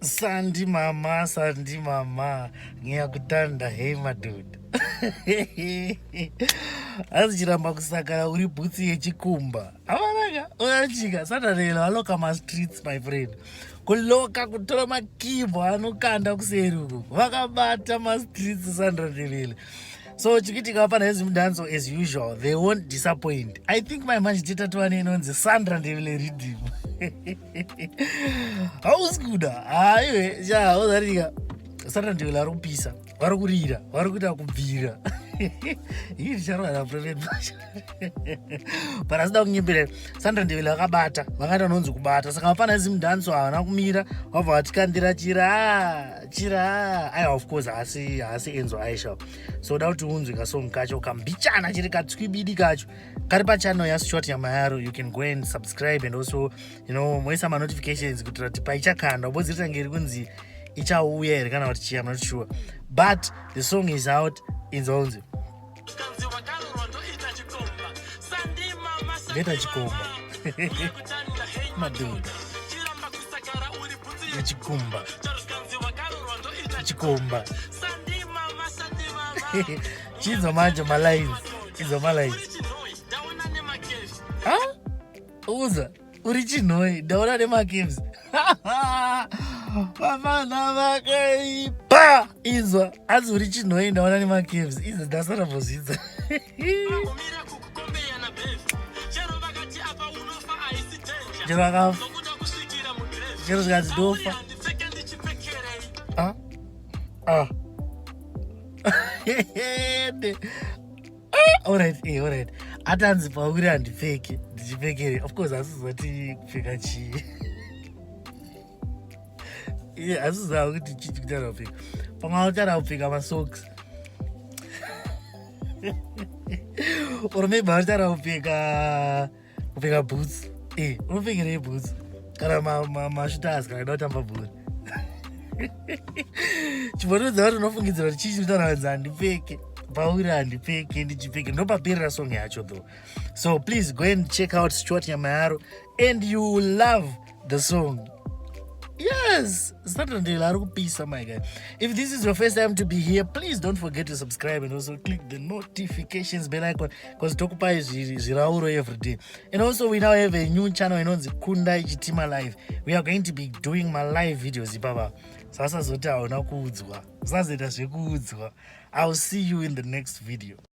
Sandi mama, ngiyakutanda hey madhodha. Azichiramba kusakara uri bhutsi yechikumba. Avanaka, uyachika, satarelo aloka ma-streets my friend. Kuloka kutora makibho anokanda kuseri uko. Vakabata ma-streets Sandra Ndebele. So chikitika pana ezimdanso as usual, they won't disappoint. I think my machiteta tuwane inonzi Sandra Ndebele Redeem. Hausikuda aiwe ja ozarika Sandra Ndebele ari kupisa, vari kurira, vari kuita kubvira. Iyi ndicharwara private but asida kunyembera. Sandra Ndebele akabata, vakaita nonzi kubata, saka hapana ezimdanso havana kumira wabva vatikandira chira aiwa of course haasi Enzo Aisha. So da kuti unzwe kasong kacho kambichana chiri katswibidi kacho kari pachannel yaShort Yamayaro. You can go and subscribe and also moisa ma notifications kutira kuti paichakanda ubozita ngeri kunzi ichauya here kana kuti chiya. I'm not sure, but the song is out. Inzonzi leta chikomba madhodha yechikumba chikomba chizo manje malines izo malines uza uri chinhoi ndaona nemacaves vafana vakaipa izwa azi uri chinhoi ndaona nemacaves izvo ndasarambozvidza chero akafa chero zvikati ndofa alright atanzi pauri handipfeke ndichipfekere. Of course asizoti kupfeka chii asizava kuti chii chikutara kupfeka pamwe utara kupfeka masocks or maybe autara kupfeka boots. Unopfekerei boots kana mashooters kana ida kutamba bhora. Chimbonudza kuti unofungidzira kuti chii chikutara kunzi handipfeke pauri handipfeke ndichipfeke. Ndopaperera song yacho though. So please go and check out Short Yamayaro and you will love the song. Yes, Sandra Ndebele ari kupisa my guy. If this is your first time to be here, please don't forget to subscribe and also click the notifications bell icon because tokupai zvirauro every day. And also we now have a new channel inonzi Kundai Chitima Live. We are going to be doing my live videos ipapa. Sasa zoti hauna kuudzwa. Sazoita zvekuudzwa. I'll see you in the next video.